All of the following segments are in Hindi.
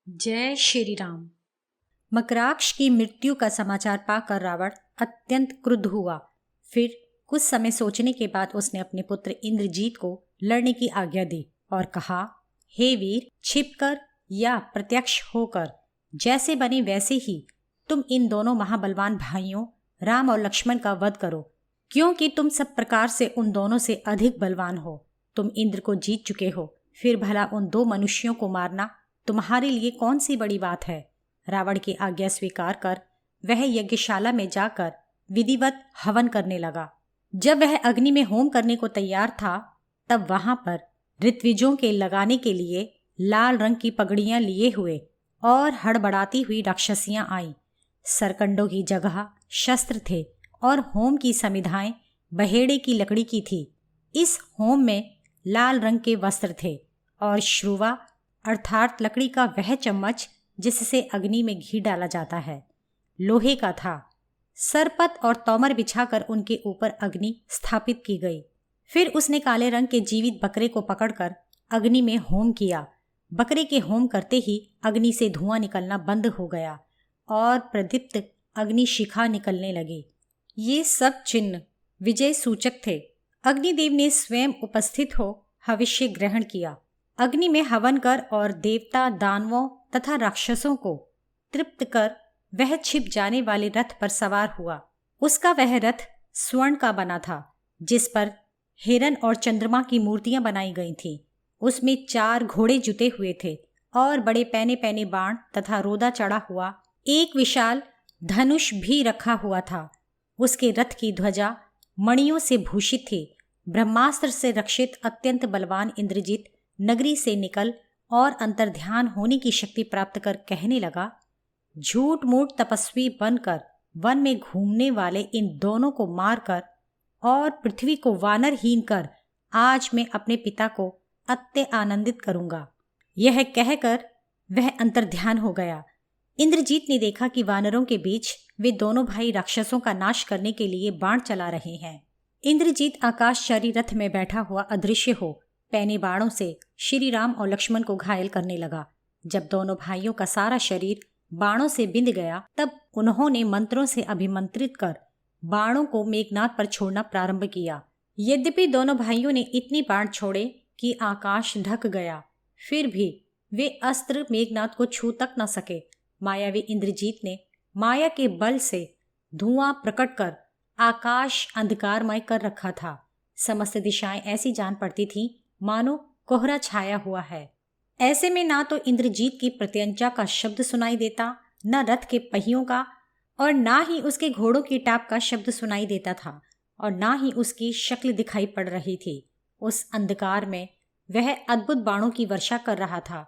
जय श्री राम। मकराक्ष की मृत्यु का समाचार पाकर रावण अत्यंत क्रुद्ध हुआ। फिर कुछ समय सोचने के बाद उसने अपने पुत्र इंद्रजीत को लड़ने की आज्ञा दी और कहा, हे वीर, छिपकर या प्रत्यक्ष होकर जैसे बने वैसे ही तुम इन दोनों महाबलवान भाइयों राम और लक्ष्मण का वध करो, क्योंकि तुम सब प्रकार से उन दोनों से अधिक बलवान हो। तुम इंद्र को जीत चुके हो, फिर भला उन दो मनुष्यों को मारना तुम्हारे लिए कौन सी बड़ी बात है। रावण की आज्ञा स्वीकार कर वह यज्ञशाला में जाकर विधिवत हवन करने लगा। जब वह अग्नि में होम करने को तैयार था, तब वहां पर ऋत्विजों के लगाने के लिए लाल रंग की पगड़ियां लिए हुए और हड़बड़ाती हुई राक्षसियां आईं। सरकंडों की जगह शस्त्र थे और होम की समिधाएं बहेड़े की लकड़ी की थी। इस होम में लाल रंग के वस्त्र थे और श्रुवा अर्थात लकड़ी का वह चम्मच जिससे अग्नि में घी डाला जाता है, लोहे का था। सरपत और तोमर बिछाकर उनके ऊपर अग्नि स्थापित की गई। फिर उसने काले रंग के जीवित बकरे को पकड़कर अग्नि में होम किया। बकरे के होम करते ही अग्नि से धुआं निकलना बंद हो गया और प्रदीप्त अग्नि शिखा निकलने लगी। ये सब चिन्ह विजय सूचक थे। अग्निदेव ने स्वयं उपस्थित हो हविष्य ग्रहण किया। अग्नि में हवन कर और देवता, दानवों तथा राक्षसों को तृप्त कर वह छिप जाने वाले रथ पर सवार हुआ। उसका वह रथ स्वर्ण का बना था, जिस पर हिरण और चंद्रमा की मूर्तियां बनाई गई थीं। उसमें 4 घोड़े जुते हुए थे और बड़े पैने पैने बाण तथा रोदा चढ़ा हुआ एक विशाल धनुष भी रखा हुआ था। उसके रथ की ध्वजा मणियों से भूषित थी। ब्रह्मास्त्र से रक्षित अत्यंत बलवान इंद्रजीत नगरी से निकल और अंतर्ध्यान होने की शक्ति प्राप्त कर कहने लगा, झूठ मूठ तपस्वी बनकर वन में घूमने वाले इन दोनों को मारकर और पृथ्वी को वानरहीन कर आज मैं अपने पिता को अत्य आनंदित करूंगा। यह कहकर वह अंतर्ध्यान हो गया। इंद्रजीत ने देखा कि वानरों के बीच वे दोनों भाई राक्षसों का नाश करने के लिए बाण चला रहे हैं। इंद्रजीत आकाशचारी रथ में बैठा हुआ अदृश्य हो पैने बाणों से श्री राम और लक्ष्मण को घायल करने लगा। जब दोनों भाइयों का सारा शरीर बाणों से बिंध गया, तब उन्होंने मंत्रों से अभिमंत्रित कर बाणों को मेघनाद पर छोड़ना प्रारंभ किया। यद्यपि दोनों भाइयों ने इतनी बाण छोड़े कि आकाश ढक गया, फिर भी वे अस्त्र मेघनाद को छू तक न सके। मायावी इंद्रजीत ने माया के बल से धुआं प्रकट कर आकाश अंधकारमय कर रखा था। समस्त दिशाएं ऐसी जान पड़ती थीं मानो कोहरा छाया हुआ है। ऐसे में ना तो इंद्रजीत की प्रत्यंचा का शब्द सुनाई देता, न रथ के पहियों का, और ना ही उसके घोड़ों की टाप का शब्द सुनाई देता था, और ना ही उसकी शक्ल दिखाई पड़ रही थी। उस अंधकार में वह अद्भुत बाणों की वर्षा कर रहा था।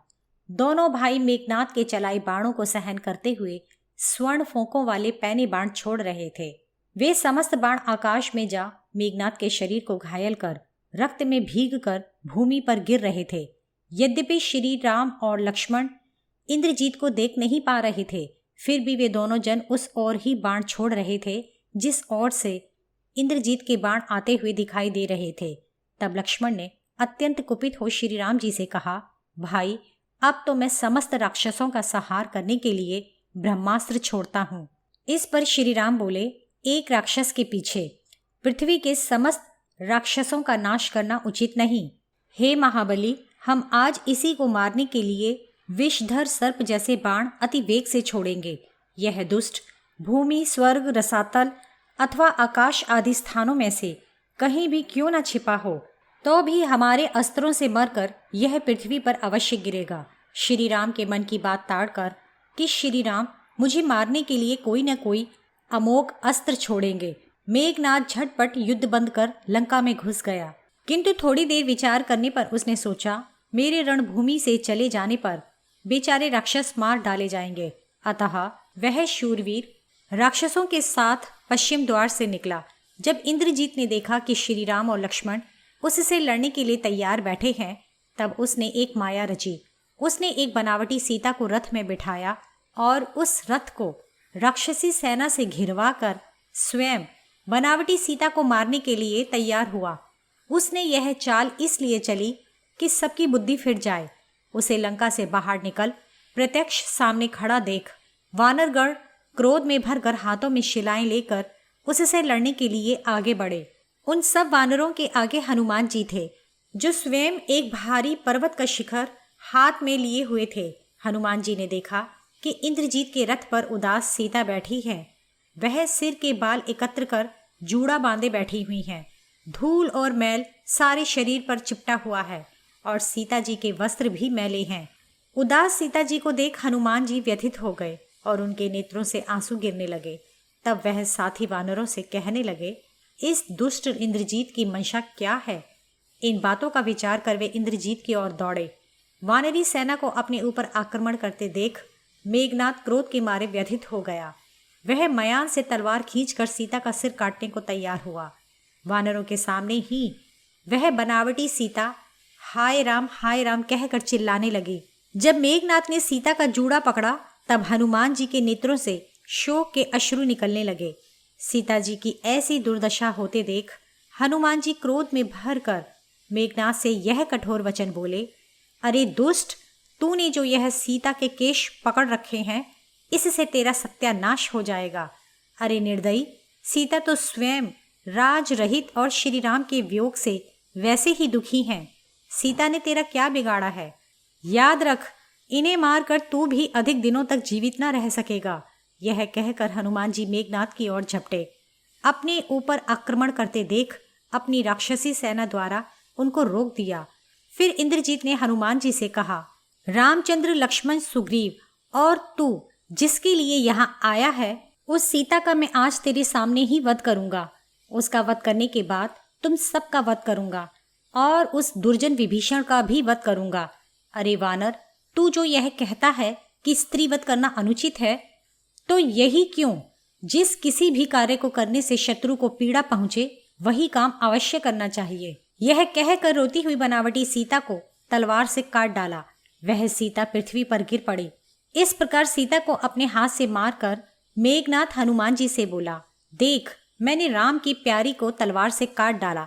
दोनों भाई मेघनाद के चलाई बाणों को सहन करते हुए स्वर्ण फोंकों वाले पैने बाण छोड़ रहे थे। वे समस्त बाण आकाश में जा मेघनाद के शरीर को घायल कर रक्त में भीग कर भूमि पर गिर रहे थे। यद्यपि श्री राम और लक्ष्मण इंद्रजीत को देख नहीं पा रहे थे, फिर भी वे दोनों जन उस ओर ही बाण छोड़ रहे थे जिस ओर से इंद्रजीत के बाण आते हुए दिखाई दे रहे थे। तब लक्ष्मण ने अत्यंत कुपित हो श्री राम जी से कहा, भाई, अब तो मैं समस्त राक्षसों का संहार करने के लिए ब्रह्मास्त्र छोड़ता हूँ। इस पर श्री राम बोले, एक राक्षस के पीछे पृथ्वी के समस्त राक्षसों का नाश करना उचित नहीं। हे महाबली, हम आज इसी को मारने के लिए विषधर सर्प जैसे बाण अति वेग से छोड़ेंगे। यह दुष्ट भूमि, स्वर्ग, रसातल अथवा आकाश आदि स्थानों में से कहीं भी क्यों न छिपा हो, तो भी हमारे अस्त्रों से मरकर यह पृथ्वी पर अवश्य गिरेगा। श्री राम के मन की बात ताड़कर कि श्री राम मुझे मारने के लिए कोई न कोई अमोघ अस्त्र छोड़ेंगे, मेघनाद झटपट युद्ध बंद कर लंका में घुस गया। किंतु थोड़ी देर विचार करने पर उसने सोचा, मेरे रणभूमि से चले जाने पर बेचारे राक्षस मार डाले जाएंगे। अतः वह शूरवीर राक्षसों के साथ पश्चिम द्वार से निकला। जब इंद्रजीत ने देखा कि श्री राम और लक्ष्मण उससे लड़ने के लिए तैयार बैठे हैं, तब उसने एक माया रची। उसने एक बनावटी सीता को रथ में बिठाया और उस रथ को राक्षसी सेना से घिरवा कर स्वयं बनावटी सीता को मारने के लिए तैयार हुआ। उसने यह चाल इसलिए चली कि सबकी बुद्धि फिर जाए। उसे लंका से बाहर निकल प्रत्यक्ष सामने खड़ा देख वानरगण क्रोध में भरकर हाथों में शिलाएं लेकर उससे लड़ने के लिए आगे बढ़े। उन सब वानरों के आगे हनुमान जी थे, जो स्वयं एक भारी पर्वत का शिखर हाथ में लिए हुए थे। हनुमान जी ने देखा कि इंद्रजीत के रथ पर उदास सीता बैठी है। वह सिर के बाल एकत्र कर जूड़ा बांधे बैठी हुई हैं। धूल और मैल सारे शरीर पर चिपटा हुआ है और सीता जी के वस्त्र भी मैले हैं। उदास सीता जी को देख हनुमान जी व्यथित हो गए और उनके नेत्रों से आंसू गिरने लगे। तब वह साथी वानरों से कहने लगे, इस दुष्ट इंद्रजीत की मंशा क्या है? इन बातों का विचार कर वे इंद्रजीत की ओर दौड़े। वानरी सेना को अपने ऊपर आक्रमण करते देख मेघनाद क्रोध के मारे व्यथित हो गया। वह मयान से तलवार खींचकर सीता का सिर काटने को तैयार हुआ। वानरों के सामने ही वह बनावटी सीता हाय राम कहकर चिल्लाने लगी। जब मेघनाद ने सीता का जूड़ा पकड़ा तब हनुमान जी के नेत्रों से शोक के अश्रु निकलने लगे। सीता जी की ऐसी दुर्दशा होते देख हनुमान जी क्रोध में भरकर मेघनाद से यह कठोर वचन बोले, अरे दुष्ट, तूने जो यह सीता के केश पकड़ रखे हैं, इससे तेरा सत्यानाश हो जाएगा। अरे निर्दयी, सीता तो स्वयं राज रहित और श्री राम के वियोग से वैसे ही दुखी हैं। सीता ने तेरा क्या बिगाड़ा है? याद रख, इन्हें मारकर तू भी अधिक दिनों तक जीवित न रह सकेगा। यह कहकर हनुमान जी मेघनाद की ओर झपटे। अपने ऊपर आक्रमण करते देख अपनी राक्षसी सेना द्वारा उनको रोक दिया। फिर इंद्रजीत ने हनुमान जी से कहा, रामचंद्र, लक्ष्मण, सुग्रीव और तू जिसके लिए यहाँ आया है, उस सीता का मैं आज तेरे सामने ही वध करूंगा। उसका वध करने के बाद तुम सबका वध करूंगा और उस दुर्जन विभीषण का भी वध करूंगा। अरे वानर, तू जो यह कहता है कि स्त्री वध करना अनुचित है, तो यही क्यों? जिस किसी भी कार्य को करने से शत्रु को पीड़ा पहुंचे वही काम अवश्य करना चाहिए। यह कहकर रोती हुई बनावटी सीता को तलवार से काट डाला। वह सीता पृथ्वी पर गिर पड़ी। इस प्रकार सीता को अपने हाथ से मारकर मेघनाद हनुमान जी से बोला, देख, मैंने राम की प्यारी को तलवार से काट डाला।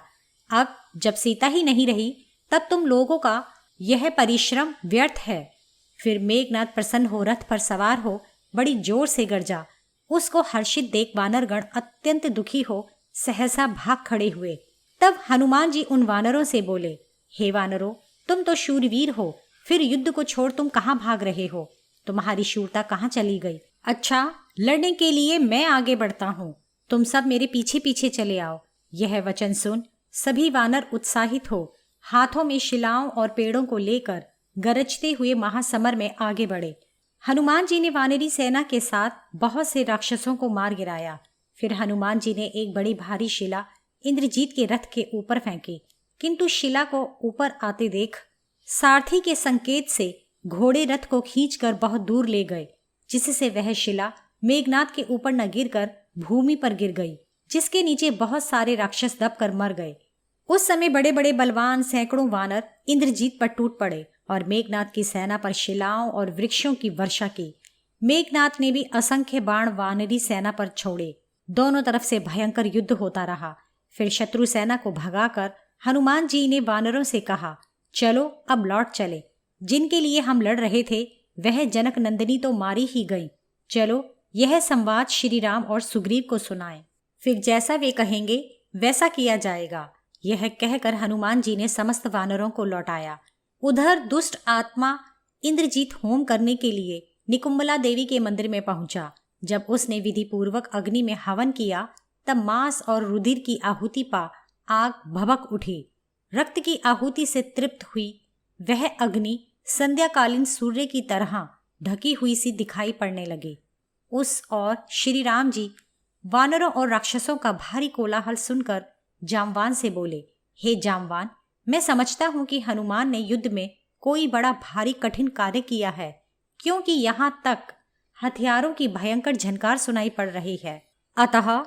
अब जब सीता ही नहीं रही तब तुम लोगों का यह परिश्रम व्यर्थ है। फिर मेघनाद प्रसन्न हो रथ पर सवार हो बड़ी जोर से गरजा। उसको हर्षित देख वानरगण अत्यंत दुखी हो सहसा भाग खड़े हुए। तब हनुमान जी उन वानरों से बोले, हे वानरों, तुम तो शूरवीर हो, फिर युद्ध को छोड़ तुम कहाँ भाग रहे हो? तुम्हारी शूरता कहाँ चली गई? अच्छा, लड़ने के लिए मैं आगे बढ़ता हूँ, तुम सब मेरे पीछे पीछे चले आओ। यह वचन सुन सभी वानर उत्साहित हो हाथों में शिलाओं और पेड़ों को लेकर गरजते हुए महासमर में आगे बढ़े। हनुमान जी ने वानरी सेना के साथ बहुत से राक्षसों को मार गिराया। फिर हनुमान जी ने एक बड़ी भारी शिला इंद्रजीत के रथ के ऊपर फेंकी, किंतु शिला को ऊपर आते देख सारथी के संकेत से घोड़े रथ को खींचकर बहुत दूर ले गए, जिससे वह शिला मेघनाद के ऊपर न गिरकर भूमि पर गिर गई, जिसके नीचे बहुत सारे राक्षस दबकर मर गए। उस समय बड़े बड़े बलवान सैकड़ों वानर इंद्रजीत पर टूट पड़े और मेघनाद की सेना पर शिलाओं और वृक्षों की वर्षा की। मेघनाद ने भी असंख्य बाण वानरी सेना पर छोड़े। दोनों तरफ से भयंकर युद्ध होता रहा। फिर शत्रु सेना को भगाकर हनुमान जी ने वानरों से कहा, चलो अब लौट चले। जिनके लिए हम लड़ रहे थे वह जनक नंदिनी तो मारी ही गई। चलो यह संवाद श्री राम और सुग्रीव को सुनाएं, फिर जैसा वे कहेंगे वैसा किया जाएगा। यह कहकर हनुमान जी ने समस्त वानरों को लौटाया। उधर दुष्ट आत्मा इंद्रजीत होम करने के लिए निकुंबला देवी के मंदिर में पहुंचा। जब उसने विधि पूर्वक अग्नि में हवन किया तब मांस और रुधिर की आहुति पा आग भभक उठी। रक्त की आहुति से तृप्त हुई वह अग्नि संध्याकालीन सूर्य की तरह ढकी हुई सी दिखाई पड़ने लगी। उस और श्री राम जी वानरों और राक्षसों का भारी कोलाहल सुनकर जामवान से बोले, हे जामवान, मैं समझता हूं कि हनुमान ने युद्ध में कोई बड़ा भारी कठिन कार्य किया है, क्योंकि यहाँ तक हथियारों की भयंकर झनकार सुनाई पड़ रही है। अतः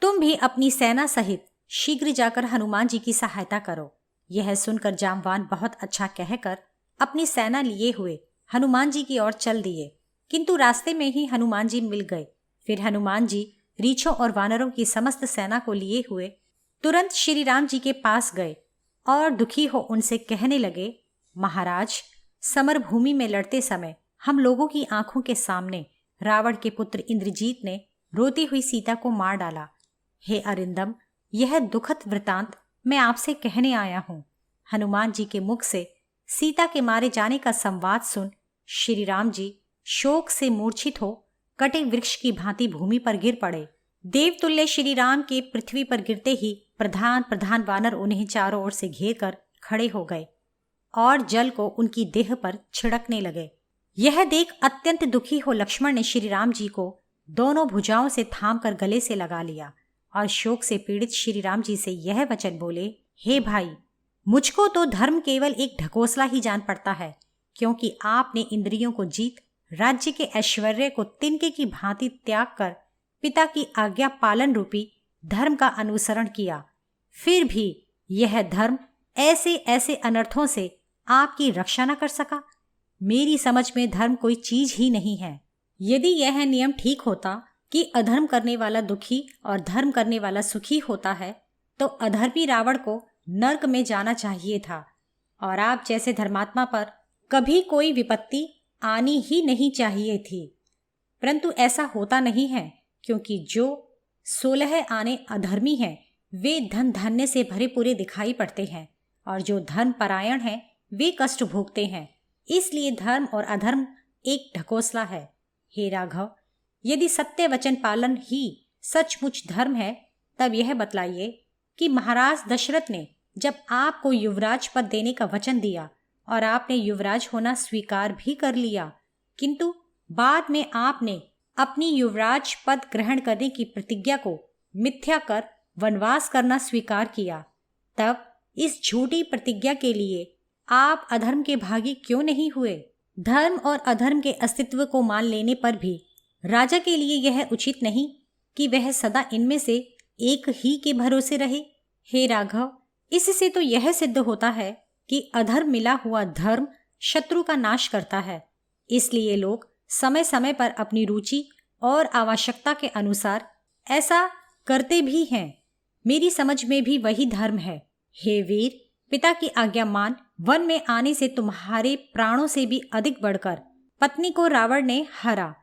तुम भी अपनी सेना सहित शीघ्र जाकर हनुमान जी की सहायता करो। यह सुनकर जामवान बहुत अच्छा कहकर अपनी सेना लिए हुए हनुमान जी की ओर चल दिए, किंतु रास्ते में ही हनुमान जी मिल गए। फिर हनुमान जी रीछों और वानरों की समस्त सेना को लिए हुए तुरंत श्री राम जी के पास गए और दुखी हो उनसे कहने लगे, महाराज, समर भूमि में लड़ते समय हम लोगों की आंखों के सामने रावण के पुत्र इंद्रजीत ने रोती हुई सीता को मार डाला। हे अरिंदम, यह दुखद वृतांत मैं आपसे कहने आया हूँ। हनुमान जी के मुख से सीता के मारे जाने का संवाद सुन श्री राम जी शोक से मूर्छित हो कटे वृक्ष की भांति भूमि पर गिर पड़े। देवतुल्य श्री राम के पृथ्वी पर गिरते ही प्रधान प्रधान वानर उन्हें चारों ओर से घेर कर खड़े हो गए और जल को उनकी देह पर छिड़कने लगे। यह देख अत्यंत दुखी हो लक्ष्मण ने श्री राम जी को दोनों भुजाओं से थाम कर गले से लगा लिया और शोक से पीड़ित श्री राम जी से यह वचन बोले, हे भाई, मुझको तो धर्म केवल एक ढकोसला ही जान पड़ता है, क्योंकि आपने इंद्रियों को जीत राज्य के ऐश्वर्य को तिनके की भांति त्याग कर पिता की आज्ञा पालन रूपी धर्म का अनुसरण किया। फिर भी यह धर्म ऐसे ऐसे अनर्थों से आपकी रक्षा न कर सका। मेरी समझ में धर्म कोई चीज ही नहीं है। यदि यह नियम ठीक होता कि अधर्म करने वाला दुखी और धर्म करने वाला सुखी होता है, तो अधर्मी रावण को नर्क में जाना चाहिए था और आप जैसे धर्मात्मा पर कभी कोई विपत्ति आनी ही नहीं चाहिए थी। परंतु ऐसा होता नहीं है, क्योंकि जो 16 आने अधर्मी हैं वे धन धान्य से भरे पूरे दिखाई पड़ते हैं और जो धर्म परायण हैं वे कष्ट भोगते हैं। इसलिए धर्म और अधर्म एक ढकोसला है। हे राघव, यदि सत्य वचन पालन ही सचमुच धर्म है, तब यह बतलाइए कि महाराज दशरथ ने जब आपको युवराज पद देने का वचन दिया और आपने युवराज होना स्वीकार भी कर लिया, किंतु बाद में आपने अपनी युवराज पद ग्रहण करने की प्रतिज्ञा को मिथ्या कर वनवास करना स्वीकार किया, तब इस झूठी प्रतिज्ञा के लिए आप अधर्म के भागी क्यों नहीं हुए? धर्म और अधर्म के अस्तित्व को मान लेने पर भी राजा के लिए यह उचित नहीं कि वह सदा इनमें से एक ही के भरोसे रहे। हे राघव, इससे तो यह सिद्ध होता है कि अधर्म मिला हुआ धर्म शत्रु का नाश करता है। इसलिए लोग समय समय पर अपनी रुचि और आवश्यकता के अनुसार ऐसा करते भी हैं। मेरी समझ में भी वही धर्म है। हे वीर, पिता की आज्ञा मान वन में आने से तुम्हारे प्राणों से भी अधिक बढ़कर पत्नी को रावण ने हरा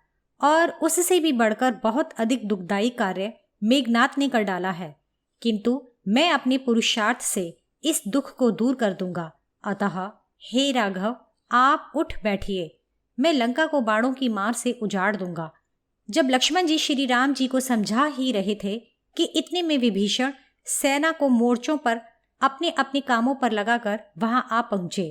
और उससे भी बढ़कर बहुत अधिक दुखदायी कार्य मेघनाथ ने कर डाला है, किंतु मैं अपने पुरुषार्थ से इस दुख को दूर कर दूंगा। अतः हे राघव, आप उठ बैठिए, मैं लंका को बाणों की मार से उजाड़ दूंगा। जब लक्ष्मण जी श्री राम जी को समझा ही रहे थे कि इतने में विभीषण सेना को मोर्चों पर अपने अपने कामों पर लगाकर वहां आ पहुंचे।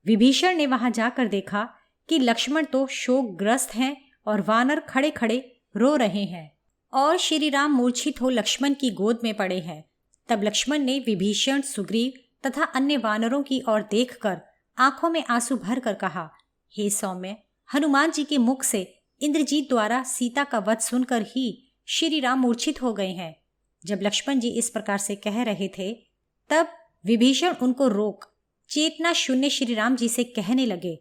विभीषण ने वहां जाकर देखा कि लक्ष्मण तो शोकग्रस्त हैं और वानर खड़े खड़े रो रहे हैं और श्री राम मूर्छित हो लक्ष्मण की गोद में पड़े हैं। तब लक्ष्मण ने विभीषण, सुग्रीव तथा अन्य वानरों की ओर देखकर आंखों में आंसू भर कर कहा, हे सौम्य, हनुमान जी के मुख से इंद्रजीत द्वारा सीता का वध सुनकर ही श्री राम मूर्छित हो गए हैं। जब लक्ष्मण जी इस प्रकार से कह रहे थे, तब विभीषण उनको रोक चेतना शून्य श्री राम जी से कहने लगे,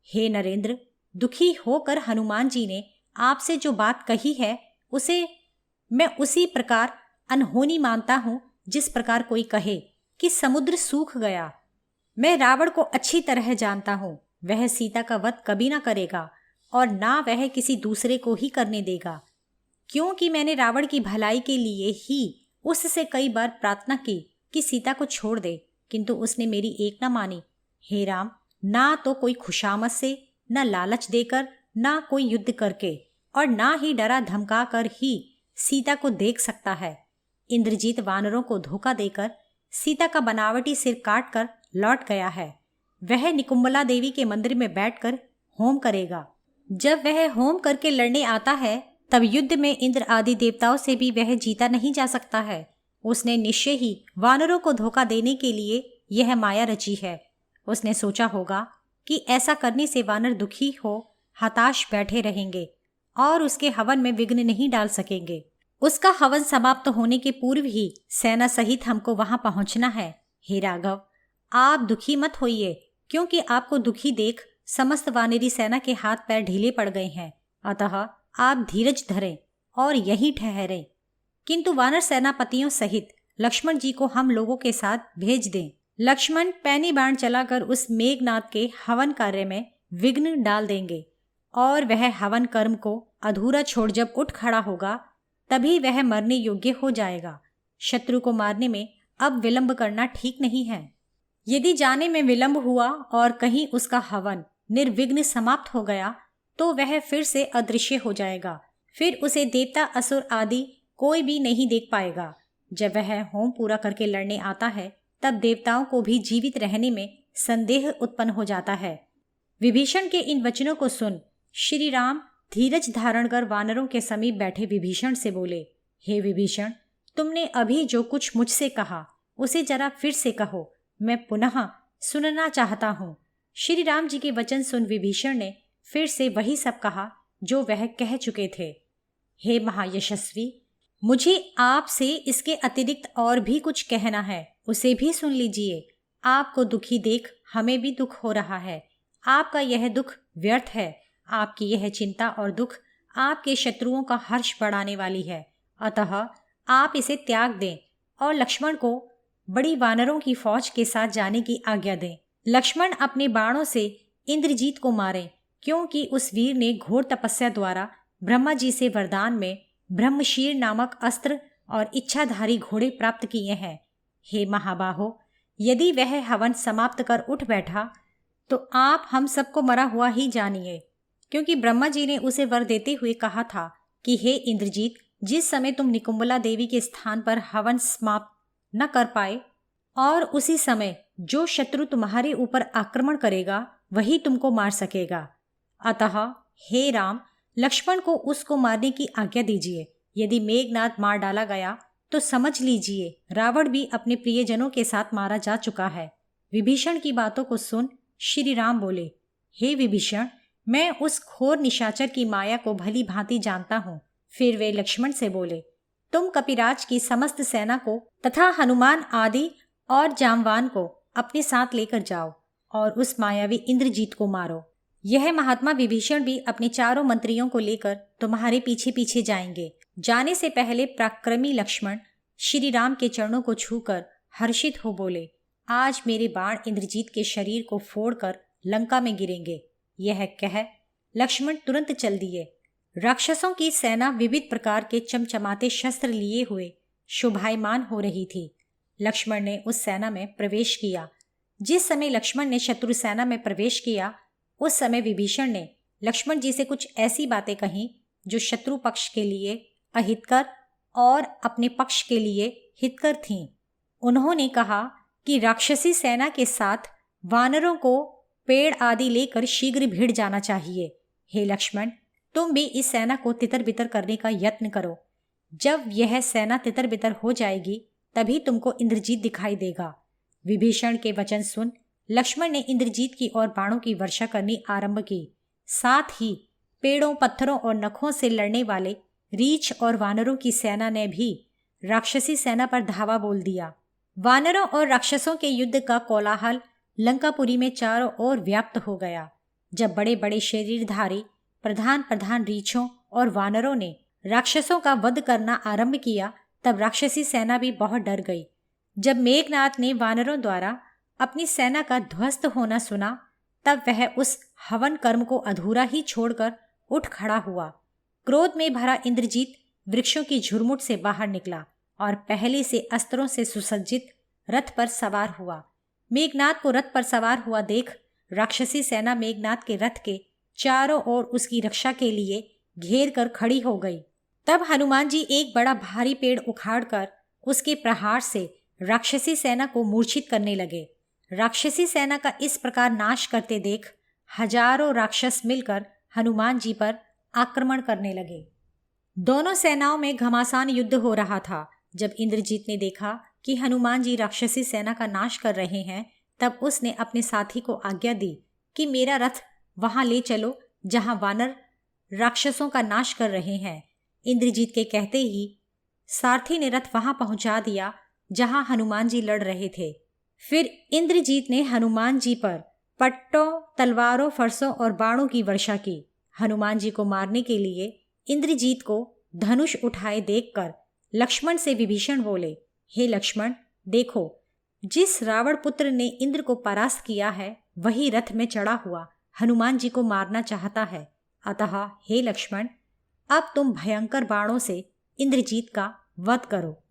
हे नरेंद्र, दुखी होकर हनुमान जी ने आपसे जो बात कही है उसे मैं उसी प्रकार अनहोनी मानता हूं जिस प्रकार कोई कहे कि समुद्र सूख गया। मैं रावण को अच्छी तरह जानता हूं। वह सीता का वध कभी ना करेगा और ना वह किसी दूसरे को ही करने देगा, क्योंकि मैंने रावण की भलाई के लिए ही उससे कई बार प्रार्थना की कि सीता को छोड़ दे, किंतु उसने मेरी एक न मानी। हे राम, ना तो कोई खुशामद से, न लालच देकर, ना कोई युद्ध करके और ना ही डरा धमका कर ही सीता को देख सकता है। इंद्रजीत वानरों को धोखा देकर सीता का बनावटी सिर काट कर लौट गया है। वह निकुंबला देवी के मंदिर में बैठकर होम करेगा। जब वह होम करके लड़ने आता है, तब युद्ध में इंद्र आदि देवताओं से भी वह जीता नहीं जा सकता है। उसने निश्चय ही वानरों को धोखा देने के लिए यह माया रची है। उसने सोचा होगा कि ऐसा करने से वानर दुखी हो हताश बैठे रहेंगे और उसके हवन में विघ्न नहीं डाल सकेंगे। उसका हवन समाप्त होने के पूर्व ही सेना सहित हमको वहां पहुंचना है। हे राघव, आप दुखी मत होइए, क्योंकि आपको दुखी देख समस्त वानरी सेना के हाथ पैर ढीले पड़ गए हैं। अतः आप धीरज धरें और यहीं ठहरें, किंतु वानर सेनापतियों सहित लक्ष्मण जी को हम लोगों के साथ भेज दें। लक्ष्मण पैनी बाण चलाकर उस मेघनाथ के हवन कार्य में विघ्न डाल देंगे और वह हवन कर्म को अधूरा छोड़ जब उठ खड़ा होगा तभी वह मरने योग्य हो जाएगा। शत्रु को मारने में अब विलंब करना ठीक नहीं है। यदि जाने में विलंब हुआ और कहीं उसका हवन निर्विघ्न समाप्त हो गया तो वह फिर से अदृश्य हो जाएगा। फिर उसे देवता असुर आदि कोई भी नहीं देख पाएगा। जब वह होम पूरा करके लड़ने आता है तब देवताओं को भी जीवित रहने में संदेह उत्पन्न हो जाता है। विभीषण के इन वचनों को सुन श्री राम धीरज धारण कर वानरों के समीप बैठे विभीषण से बोले, हे विभीषण, तुमने अभी जो कुछ मुझसे कहा उसे जरा फिर से कहो, मैं पुनः सुनना चाहता हूँ। श्री राम जी के वचन सुन विभीषण ने फिर से वही सब कहा जो वह कह चुके थे। हे महायशस्वी, मुझे आपसे इसके अतिरिक्त और भी कुछ कहना है, उसे भी सुन लीजिए। आपको दुखी देख हमें भी दुख हो रहा है। आपका यह दुख व्यर्थ है। आपकी यह चिंता और दुख आपके शत्रुओं का हर्ष बढ़ाने वाली है। अतः आप इसे त्याग दें और लक्ष्मण को बड़ी वानरों की फौज के साथ जाने की आज्ञा दें। लक्ष्मण अपने बाणों से इंद्रजीत को मारें, क्योंकि उस वीर ने घोर तपस्या द्वारा ब्रह्मा जी से वरदान में ब्रह्मशीर नामक अस्त्र और इच्छाधारी घोड़े प्राप्त किए हैं। हे महाबाहो, यदि वह हवन समाप्त कर उठ बैठा तो आप हम सबको मरा हुआ ही जानिए, क्योंकि ब्रह्मा जी ने उसे वर देते हुए कहा था कि हे इंद्रजीत, जिस समय तुम निकुंबला देवी के स्थान पर हवन समाप्त न कर पाए और उसी समय जो शत्रु तुम्हारे ऊपर आक्रमण करेगा वही तुमको मार सकेगा। अतः हे राम, लक्ष्मण को उसको मारने की आज्ञा दीजिए। यदि मेघनाद मार डाला गया तो समझ लीजिए रावण भी अपने प्रियजनों के साथ मारा जा चुका है। विभीषण की बातों को सुन श्री राम बोले, हे विभीषण, मैं उस घोर निशाचर की माया को भली भांति जानता हूँ। फिर वे लक्ष्मण से बोले, तुम कपिराज की समस्त सेना को तथा हनुमान आदि और जामवान को अपने साथ लेकर जाओ और उस मायावी इंद्रजीत को मारो। यह महात्मा विभीषण भी अपने चारों मंत्रियों को लेकर तुम्हारे पीछे पीछे जाएंगे। जाने से पहले पराक्रमी लक्ष्मण श्री राम के चरणों को छूकर हर्षित हो बोले, आज मेरे बाण इंद्रजीत के शरीर को फोड़कर लंका में गिरेंगे। यह कह लक्ष्मण तुरंत चल दिए। राक्षसों की सेना विविध प्रकार के चमचमाते शस्त्र लिए हुए शोभायमान हो रही थी। लक्ष्मण ने उस सेना में प्रवेश किया। जिस समय लक्ष्मण ने शत्रु सेना में प्रवेश किया उस समय विभीषण ने लक्ष्मण जी से कुछ ऐसी बातें कहीं जो शत्रु पक्ष के लिए अहितकर और अपने पक्ष के लिए हितकर थीं। उन्होंने कहा कि राक्षसी सेना के साथ वानरों को पेड़ आदि लेकर शीघ्र भिड़ जाना चाहिए। हे लक्ष्मण, तुम भी इस सेना को तितर बितर करने का यत्न करो। जब यह सेना तितर बितर हो जाएगी तभी तुमको इंद्रजीत दिखाई देगा। विभीषण के वचन सुन लक्ष्मण ने इंद्रजीत की ओर बाणों की वर्षा करनी आरंभ की। साथ ही पेड़ों, पत्थरों और नखों से लड़ने वाले रीछ और वानरों की सेना ने भी राक्षसी सेना पर धावा बोल दिया। वानरों और राक्षसों के युद्ध का कोलाहल लंकापुरी में चारों ओर व्याप्त हो गया। जब बड़े बड़े शरीरधारी प्रधान प्रधान रीछों और वानरों ने राक्षसों का वध करना आरंभ किया तब राक्षसी सेना भी बहुत डर गई। जब मेघनाद ने वानरों द्वारा अपनी सेना का ध्वस्त होना सुना तब वह उस हवन कर्म को अधूरा ही छोड़कर उठ खड़ा हुआ। क्रोध में भरा इंद्रजीत वृक्षों की झुरमुट से बाहर निकला और पहले से अस्त्रों से सुसज्जित रथ पर सवार हुआ। मेघनाद को रथ पर सवार हुआ देख राक्षसी सेना मेघनाद के रथ के चारों ओर उसकी रक्षा के लिए घेर कर खड़ी हो गई। तब हनुमान जी एक बड़ा भारी पेड़ उखाड़कर उसके प्रहार से राक्षसी सेना को मूर्छित करने लगे। राक्षसी सेना का इस प्रकार नाश करते देख हजारों राक्षस मिलकर हनुमान जी पर आक्रमण करने लगे। दोनों सेनाओं में घमासान युद्ध हो रहा था। जब इंद्रजीत ने देखा कि हनुमान जी राक्षसी सेना का नाश कर रहे हैं तब उसने अपने साथी को आज्ञा दी कि मेरा रथ वहां ले चलो जहां वानर राक्षसों का नाश कर रहे हैं। इंद्रजीत के कहते ही सारथी ने रथ वहां पहुंचा दिया जहां हनुमान जी लड़ रहे थे। फिर इंद्रजीत ने हनुमान जी पर पट्टों, तलवारों, फरसों और बाणों की वर्षा की। हनुमान जी को मारने के लिए इंद्रजीत को धनुष उठाए देखकर लक्ष्मण से विभीषण बोले, हे लक्ष्मण, देखो जिस रावण पुत्र ने इंद्र को परास्त किया है वही रथ में चढ़ा हुआ हनुमान जी को मारना चाहता है। अतः हे लक्ष्मण, अब तुम भयंकर बाणों से इंद्रजीत का वध करो।